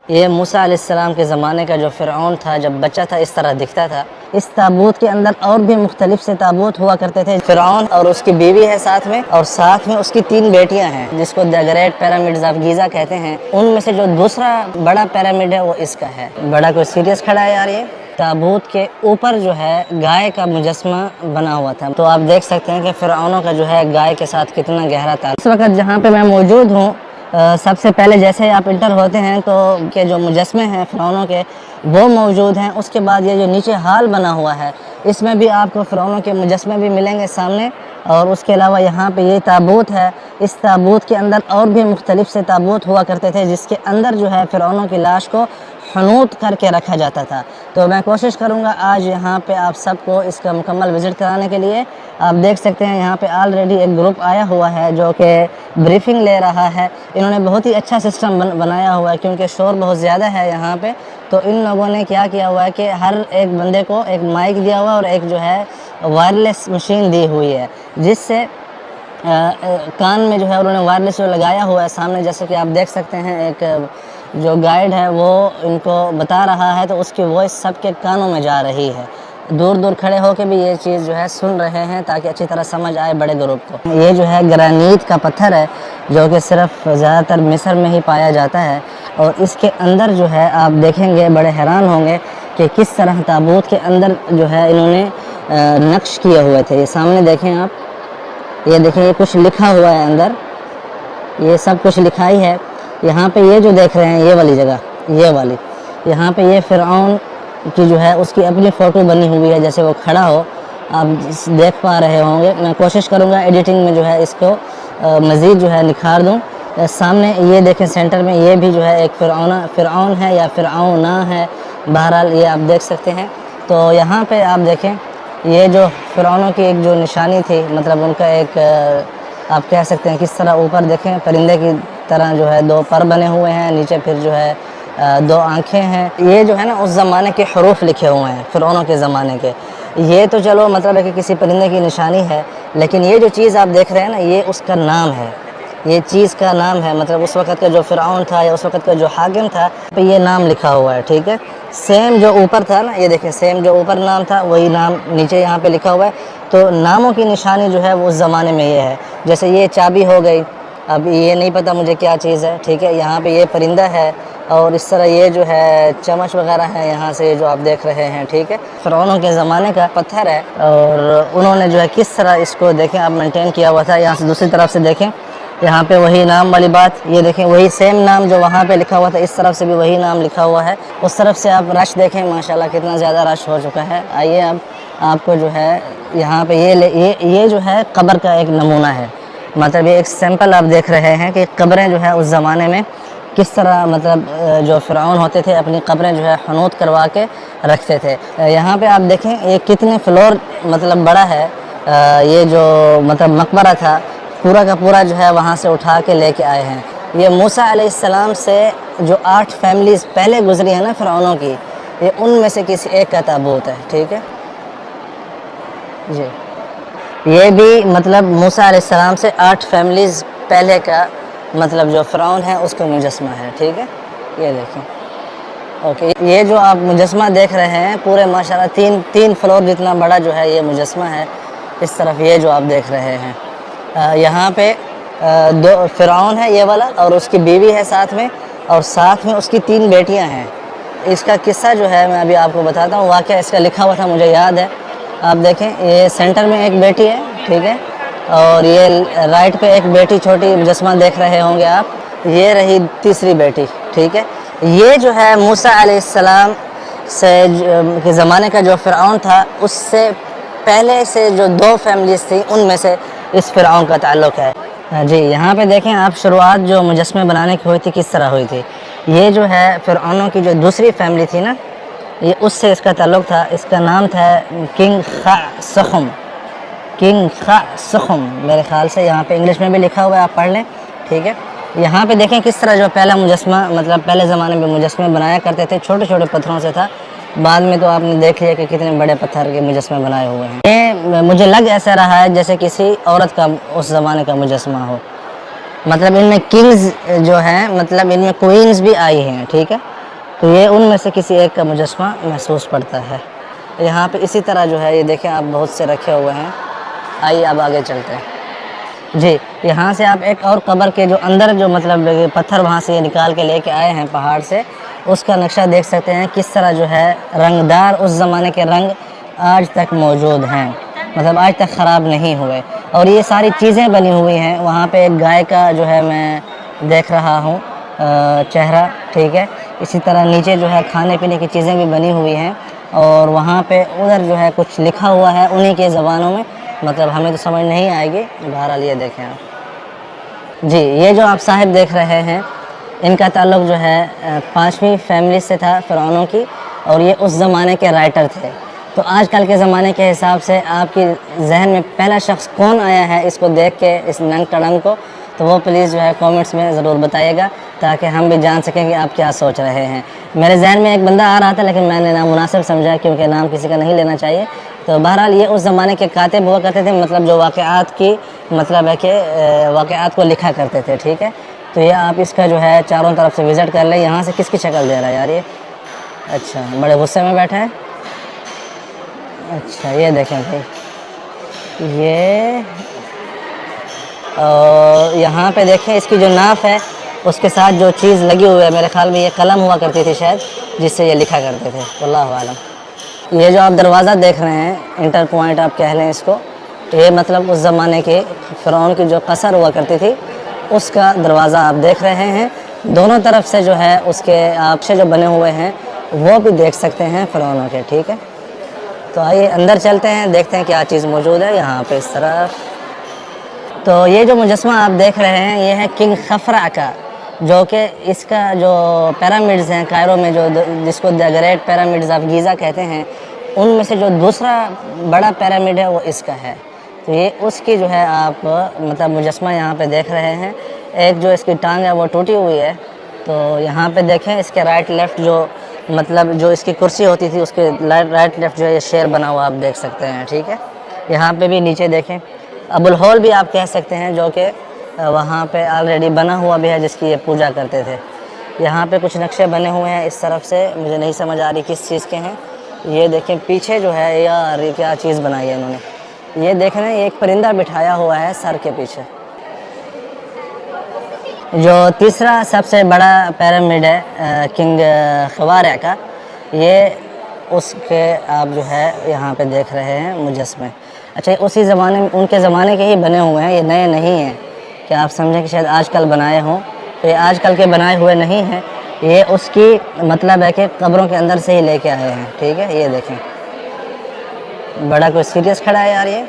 ये मूसा अलैहिस्सलाम के ज़माने का जो फ़िरऔन था, जब बच्चा था इस तरह दिखता था। इस ताबूत के अंदर और भी मुख्तलिफ से ताबूत हुआ करते थे। फ़िरऔन और उसकी बीवी है साथ में, और साथ में उसकी 3 बेटियां हैं, जिसको the great pyramids of Giza कहते हैं। उनमें से जो दूसरा बड़ा पिरामिड है वो इसका है। बड़ा कोई सीरियस खड़ा है यार। ये ताबूत के ऊपर जो है गाय का मुजस्मा बना हुआ था। तो आप देख सकते हैं कि फ़िरऔनों का जो है गाय के साथ कितना गहरा ताल्लुक। इस वक्त जहाँ पे मैं मौजूद हूँ, सबसे पहले जैसे ही आप इंटर होते हैं तो के जो मुजस्मे हैं फ़िरऔनों के वो मौजूद हैं। उसके बाद ये जो नीचे हाल बना हुआ है इसमें भी आपको फ़िरऔनों के मुजस्मे भी मिलेंगे सामने। और उसके अलावा यहाँ पे ये ताबूत है। इस ताबूत के अंदर और भी मुख्तलिफ से ताबूत हुआ करते थे, जिसके अंदर जो है फ़िरऔनों की लाश को हनूत करके रखा जाता था। तो मैं कोशिश करूँगा आज यहाँ पे आप सबको इसका मुकम्मल विज़िट कराने के लिए। आप देख सकते हैं यहाँ पे ऑलरेडी एक ग्रुप आया हुआ है जो कि ब्रीफिंग ले रहा है। इन्होंने बहुत ही अच्छा सिस्टम बनाया हुआ है, क्योंकि शोर बहुत ज़्यादा है यहाँ पे। तो इन लोगों ने क्या किया हुआ है कि हर एक बंदे को एक माइक दिया हुआ है और एक जो है वायरलेस मशीन दी हुई है, जिससे कान में जो है उन्होंने वायरलेस जो लगाया हुआ है सामने। जैसे कि आप देख सकते हैं एक जो गाइड है वो इनको बता रहा है, तो उसकी वॉइस सबके कानों में जा रही है। दूर दूर खड़े होकर भी ये चीज़ जो है सुन रहे हैं, ताकि अच्छी तरह समझ आए बड़े ग्रुप को। ये जो है ग्रेनाइट का पत्थर है, जो कि सिर्फ ज़्यादातर मिस्र में ही पाया जाता है। और इसके अंदर जो है आप देखेंगे, बड़े हैरान होंगे कि किस तरह ताबूत के अंदर जो है इन्होंने नक्श किए हुए थे। ये सामने देखें आप, ये देखें, ये कुछ लिखा हुआ है अंदर, ये सब कुछ लिखाई है। यहाँ पे ये जो देख रहे हैं, ये वाली जगह, ये वाली, यहाँ पे ये फ़िरऔन की जो है उसकी अपनी फ़ोटो बनी हुई है, जैसे वो खड़ा हो, आप देख पा रहे होंगे। मैं कोशिश करूँगा एडिटिंग में जो है इसको मज़ीद जो है निखार दूँ। सामने ये देखें सेंटर में, ये भी जो है एक फ़िरऔन है या फ़िरऔना है, बहरहाल ये आप देख सकते हैं। तो यहाँ पे आप देखें, ये जो फ़िरऔनों की एक जो निशानी थी, मतलब उनका एक आप कह सकते हैं किस तरह ऊपर देखें परिंदे की तरह जो है 2 पर बने हुए हैं, नीचे फिर जो है 2 आँखें हैं। ये जो है ना उस ज़माने के हरूफ लिखे हुए हैं फ़िरऔनों के ज़माने के। ये तो चलो मतलब है कि किसी परिंदे की निशानी है, लेकिन ये जो चीज़ आप देख रहे हैं ना, ये उसका नाम है, ये चीज़ का नाम है। मतलब उस वक़्त का जो फ़िरऔन था या उस वक़्त का जो हाकिम था, पे ये नाम लिखा हुआ है, ठीक है। सेम जो ऊपर था ना, ये देखें, सेम जो ऊपर नाम था वही नाम नीचे यहाँ पे लिखा हुआ है। तो नामों की निशानी जो है वो उस ज़माने में ये है। जैसे ये चाबी हो गई, अब ये नहीं पता मुझे क्या चीज़ है, ठीक है। यहाँ पे ये परिंदा है, और इस तरह ये जो है चम्मच वगैरह है यहाँ से जो आप देख रहे हैं, ठीक है। फ़िरऔनों के ज़माने का पत्थर है, और उन्होंने जो है किस तरह इसको देखें आप मेंटेन किया हुआ था। यहाँ से दूसरी तरफ से देखें, यहाँ पे वही नाम वाली बात, ये देखें वही सेम नाम जो वहाँ पे लिखा हुआ था, इस तरफ से भी वही नाम लिखा हुआ है। उस तरफ से आप रश देखें, माशाल्लाह कितना ज़्यादा रश हो चुका है। आइए अब आपको जो है यहाँ पे ये जो है कब्र का एक नमूना है। मतलब ये एक सैंपल आप देख रहे हैं कि कब्रें जो है उस ज़माने में किस तरह, मतलब जो फ़िरऔन होते थे अपनी कब्रें जो है हनूत करवा के रखते थे। यहाँ पे आप देखें ये कितने फ्लोर मतलब बड़ा है। ये जो मतलब मकबरा था पूरा का पूरा जो है वहाँ से उठा के लेके आए हैं। ये मूसा अलैहिस्सलाम से जो 8 फैमिलीज़ पहले गुजरी है ना फ़िरऔनों की, ये उनमें से किसी एक का ताबूत है, ठीक है जी। ये भी मतलब मूसा अलैहिस्सलाम से 8 फैमिलीज़ पहले का मतलब जो फ़िरऔन है उसका मुजस्मा है, ठीक है। ये देखें, ओके। ये जो आप मुजस्मा देख रहे हैं पूरे माशाल्लाह 3 फ्लोर जितना बड़ा जो है ये मुजस्मा है। इस तरफ ये जो आप देख रहे हैं, यहाँ पे 2 फ़िरऔन है ये वाला, और उसकी बीवी है साथ में, और साथ में उसकी 3 बेटियाँ हैं। इसका किस्सा जो है मैं अभी आपको बताता हूँ। वाक़या इसका लिखा हुआ था, मुझे याद है। आप देखें, ये सेंटर में एक बेटी है, ठीक है, और ये राइट पे एक बेटी छोटी मुजस्मा देख रहे होंगे आप, ये रही तीसरी बेटी, ठीक है। ये जो है मूसा अलैहिस्सलाम से के ज़माने का जो फ़िरऔन था, उससे पहले से जो 2 फैमिलीज़ थी उनमें से इस फ़िरऔन का ताल्लुक़ है जी। यहाँ पे देखें आप, शुरुआत जो मुजस्मे बनाने की हुई थी किस तरह हुई थी। ये जो है फ़िरऔनों की जो दूसरी फैमिली थी ना, ये उससे इसका ताल्लुक़ था। इसका नाम था किंग ख़ासुम, मेरे ख़्याल से। यहाँ पे इंग्लिश में भी लिखा हुआ है, आप पढ़ लें, ठीक है। यहाँ पे देखें किस तरह जो पहला मुजस्मा, मतलब पहले ज़माने में मुजस्मे बनाया करते थे, छोटे छोटे पत्थरों से था। बाद में तो आपने देख लिया कि कितने बड़े पत्थर के मुजस्मे बनाए हुए हैं। ये मुझे लग ऐसा रहा है जैसे किसी औरत का उस ज़माने का मुजस्मा हो। मतलब इनमें किंग्स जो हैं, मतलब इनमें क्वींस भी आई हैं, ठीक है। तो ये उनमें से किसी एक का मुजस्मा महसूस पड़ता है। यहाँ पे इसी तरह जो है ये देखें आप बहुत से रखे हुए हैं। आइए अब आगे चलते हैं जी। यहाँ से आप एक और कब्र के जो अंदर जो मतलब पत्थर वहाँ से ये निकाल के लेके आए हैं पहाड़ से, उसका नक्शा देख सकते हैं किस तरह जो है रंगदार उस ज़माने के रंग आज तक मौजूद हैं, मतलब आज तक ख़राब नहीं हुए। और ये सारी चीज़ें बनी हुई हैं। वहाँ पे एक गाय का जो है मैं देख रहा हूँ चेहरा, ठीक है। इसी तरह नीचे जो है खाने पीने की चीज़ें भी बनी हुई हैं। और वहाँ पे उधर जो है कुछ लिखा हुआ है उन्हीं के ज़बानों में, मतलब हमें तो समझ नहीं आएगी। बहरहाल ये देखें आप जी। ये जो आप साहिब देख रहे हैं इनका ताल्लुक़ जो है 5वीं फैमिली से था फ़िरौनों की, और ये उस ज़माने के राइटर थे। तो आजकल के ज़माने के हिसाब से आपकी जहन में पहला शख्स कौन आया है इसको देख के, इस नंग टड़ंग को, तो वो प्लीज़ जो है कमेंट्स में ज़रूर बताइएगा ताकि हम भी जान सकें कि आप क्या सोच रहे हैं। मेरे जहन में एक बंदा आ रहा था लेकिन मैंने नामुनासिब समझा क्योंकि नाम किसी का नहीं लेना चाहिए। तो बहरहाल ये उस ज़माने के कातिब हुआ करते थे, मतलब जो वाक़यात की मतलब है कि वाक़यात को लिखा करते थे, ठीक है। तो ये आप इसका जो है चारों तरफ से विज़िट कर लें। यहाँ से किसकी शक्ल दे रहा है यार ये? अच्छा, बड़े गुस्से में बैठा है। अच्छा ये देखें भाई, ये और यहाँ पे देखें इसकी जो नाफ है उसके साथ जो चीज़ लगी हुई है, मेरे ख्याल में ये कलम हुआ करती थी शायद, जिससे ये लिखा करते थे, वल्लाहु आलम। ये जो आप दरवाज़ा देख रहे हैं, इंटर पॉइंट आप कह लें इसको, ये मतलब उस ज़माने के फ़िरौन की जो कसर हुआ करती थी उसका दरवाज़ा आप देख रहे हैं। दोनों तरफ से जो है उसके आपसे जो बने हुए हैं वो भी देख सकते हैं फ़िरौनों के, ठीक है। तो आइए अंदर चलते हैं, देखते हैं क्या चीज़ मौजूद है यहाँ पे इस तरफ। तो ये जो मुजस्मा आप देख रहे हैं ये है किंग खफरा का, जो कि इसका जो पिरामिड्स हैं कायरो में, जो जिसको the great pyramids of Giza कहते हैं, उनमें से जो दूसरा बड़ा पिरामिड है वो इसका है। तो ये उसकी जो है आप मतलब मुजस्मा यहाँ पे देख रहे हैं। एक जो इसकी टांग है वो टूटी हुई है। तो यहाँ पे देखें इसके राइट लेफ़्ट जो मतलब जो इसकी कुर्सी होती थी उसके राइट लेफ़्ट जो है ये शेर बना हुआ आप देख सकते हैं, ठीक है। यहाँ पे भी नीचे देखें अबुल होल भी आप कह सकते हैं, जो कि वहाँ पे ऑलरेडी बना हुआ भी है जिसकी ये पूजा करते थे। यहाँ पे कुछ नक्शे बने हुए हैं इस तरफ से, मुझे नहीं समझ आ रही किस चीज़ के हैं। ये देखें पीछे जो है यार ये क्या चीज़ बनाई है इन्होंने, ये देख रहे हैं एक परिंदा बिठाया हुआ है सर के पीछे। जो तीसरा सबसे बड़ा पिरामिड है किंग खवारा का, ये उसके आप जो है यहाँ पे देख रहे हैं मुजस्मे। अच्छा, उसी ज़माने में उनके ज़माने के ही बने हुए हैं, ये नए नहीं हैं कि आप समझें कि शायद आजकल बनाए हों। तो ये आजकल के बनाए हुए नहीं हैं, ये उसकी मतलब है कि कब्रों के अंदर से ही लेके आए हैं, ठीक है। ये देखें बड़ा कोई सीरियस खड़ा है यार, ये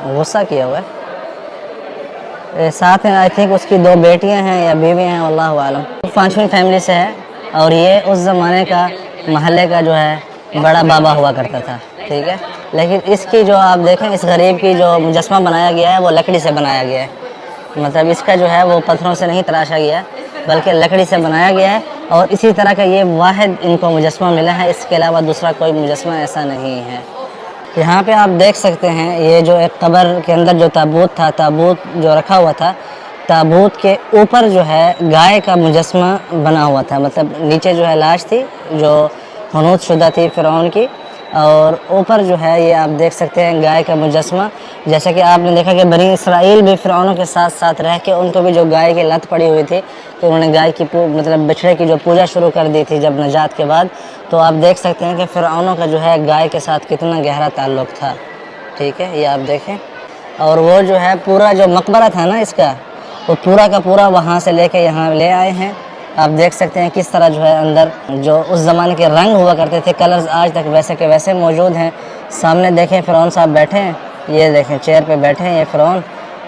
गुस्सा किया हुआ है। साथ में आई थिंक उसकी 2 बेटियां हैं या बीवी हैं, अल्लाहु आलम। 5वीं फैमिली से है और ये उस ज़माने का महल्ले का जो है बड़ा बाबा हुआ करता था, ठीक है। लेकिन इसकी जो आप देखें इस गरीब की जो मुजस्मा बनाया गया है वो लकड़ी से बनाया गया है, मतलब इसका जो है वो पत्थरों से नहीं तराशा गया है बल्कि लकड़ी से बनाया गया है। और इसी तरह का ये वाहिद इनको मुजस्मा मिला है, इसके अलावा दूसरा कोई मुजस्मा ऐसा नहीं है। यहाँ पे आप देख सकते हैं ये जो एक कब्र के अंदर जो ताबूत था, ताबूत जो रखा हुआ था, ताबूत के ऊपर जो है गाय का मुजस्मा बना हुआ था, मतलब नीचे जो है लाश थी जो हनूत शुदा थी फ़िरौन की, और ऊपर जो है ये आप देख सकते हैं गाय का मुजस्मा। जैसा कि आपने देखा कि बनी इसराइल भी फ़िरौनों के साथ साथ रह के उनको भी जो गाय की लत पड़ी हुई थी तो उन्होंने गाय की मतलब बछड़े की जो पूजा शुरू कर दी थी जब नजात के बाद। तो आप देख सकते हैं कि फ़िरौनों का जो है गाय के साथ कितना गहरा ताल्लुक़ था, ठीक है। ये आप देखें, और वो जो है पूरा जो मकबरा था ना इसका, वो पूरा का पूरा वहाँ से लेके यहाँ ले आए हैं। आप देख सकते हैं किस तरह जो है अंदर जो उस ज़माने के रंग हुआ करते थे, कलर्स आज तक वैसे के वैसे मौजूद हैं। सामने देखें फ़िरौन साहब बैठे हैं, ये देखें चेयर पे बैठे हैं ये फ़िरौन,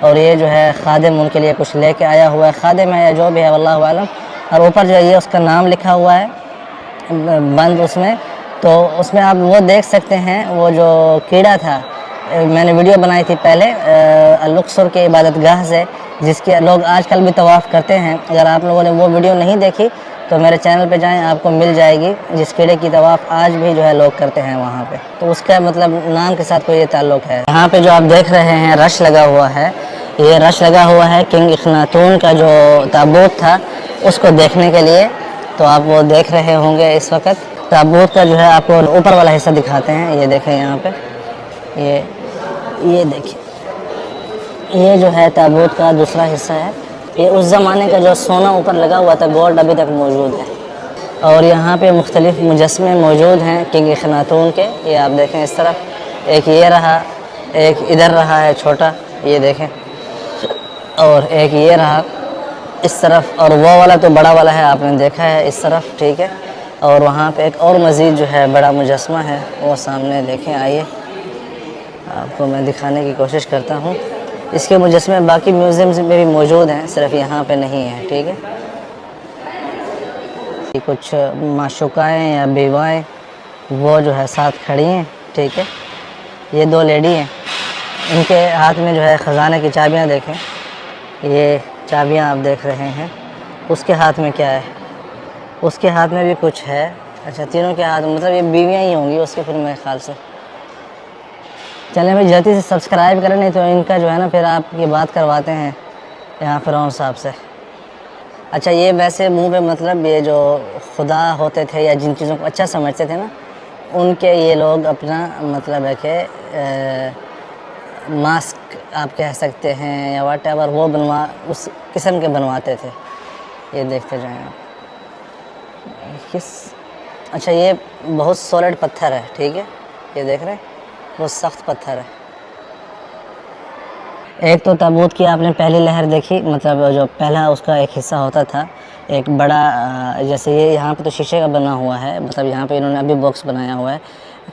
और ये जो है खादिम उनके लिए कुछ लेके आया हुआ है, खादिम है या जो भी है वल्लाहु आलम। और ऊपर जो है ये उसका नाम लिखा हुआ है बंद उसमें, तो उसमें आप वो देख सकते हैं वो जो कीड़ा था, मैंने वीडियो बनाई थी पहले लुक्सर के इबादत गाह से, जिसके लोग आजकल भी तवाफ़ करते हैं। अगर आप लोगों ने वो वीडियो नहीं देखी तो मेरे चैनल पे जाएं, आपको मिल जाएगी, जिस कीड़े की तवाफ़ आज भी जो है लोग करते हैं वहाँ पे। तो उसका मतलब नाम के साथ कोई ये ताल्लुक़ है। यहाँ पे जो आप देख रहे हैं रश लगा हुआ है, ये रश लगा हुआ है किंग इखनातून का जो ताबूत था उसको देखने के लिए। तो आप वो देख रहे होंगे इस वक्त। ताबूत का जो है आपको ऊपर वाला हिस्सा दिखाते हैं। ये देखें यहाँ पे, ये देखिए, ये जो है ताबूत का दूसरा हिस्सा है। ये उस ज़माने का जो सोना ऊपर लगा हुआ था, गोल्ड अभी तक मौजूद है। और यहाँ पे मुख्तलिफ मुजस्मे मौजूद हैं किंग अखनातून के। ये आप देखें इस तरफ, एक ये रहा, एक इधर रहा है छोटा, ये देखें, और एक ये रहा इस तरफ, और वो वाला तो बड़ा वाला है, आपने देखा है इस तरफ, ठीक है। और वहाँ पे एक और मज़ीद जो है बड़ा मुजस्मा है, वो सामने देखें, आइए आपको मैं दिखाने की कोशिश करता हूँ। इसके मुजस्मे बाकी म्यूज़ियम्स में भी मौजूद हैं, सिर्फ यहाँ पे नहीं है, ठीक है। कुछ माशुकाएँ या बेवाएँ वो जो है साथ खड़ी हैं, ठीक है। ये दो लेडी हैं, इनके हाथ में जो है ख़जाने की चाबियाँ देखें, ये चाबियाँ आप देख रहे हैं। उसके हाथ में क्या है, उसके हाथ में भी कुछ है। अच्छा, तीनों के हाथ, मतलब ये बीवियाँ ही होंगी उसके, फिर मेरे ख्याल से। चलें भाई, जल्दी से सब्सक्राइब करें, नहीं तो इनका जो है ना फिर आप ये बात करवाते हैं यहाँ फ़िरौन साहब से। अच्छा, ये वैसे मुंह पे, मतलब ये जो खुदा होते थे या जिन चीज़ों को अच्छा समझते थे ना, उनके ये लोग अपना मतलब है कि मास्क आप कह सकते हैं या वाट एवर, वो उस किस्म के बनवाते थे। ये देखते जाएँ आप किस। अच्छा, ये बहुत सॉलिड पत्थर है, ठीक है, ये देख रहे हैं, बहुत सख्त पत्थर है। एक तो ताबूत की आपने पहली लहर देखी, मतलब जो पहला उसका एक हिस्सा होता था, एक बड़ा, जैसे ये यहाँ पे तो शीशे का बना हुआ है, मतलब यहाँ पे इन्होंने अभी बॉक्स बनाया हुआ है।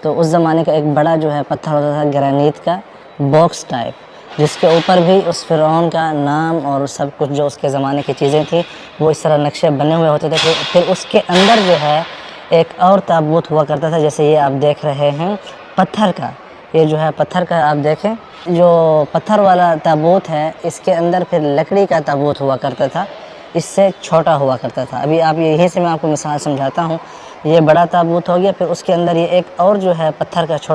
तो उस ज़माने का एक बड़ा जो है पत्थर होता था, ग्रेनाइट का बॉक्स टाइप, जिसके ऊपर भी उस फ़िरौन का नाम और सब कुछ जो उसके ज़माने की चीज़ें थी वो इस तरह नक्शे बने हुए होते थे। फिर उसके अंदर जो है एक और ताबूत हुआ करता था, जैसे ये आप देख रहे हैं पत्थर का। ये जो है पत्थर का, आप देखें, जो पत्थर वाला ताबूत है, इसके अंदर फिर लकड़ी का ताबूत हुआ करता था, इससे छोटा हुआ करता था। अभी आप यहीं से मैं आपको मिसाल समझाता हूँ। ये बड़ा ताबूत हो गया, फिर उसके अंदर ये एक और जो है पत्थर का छोटा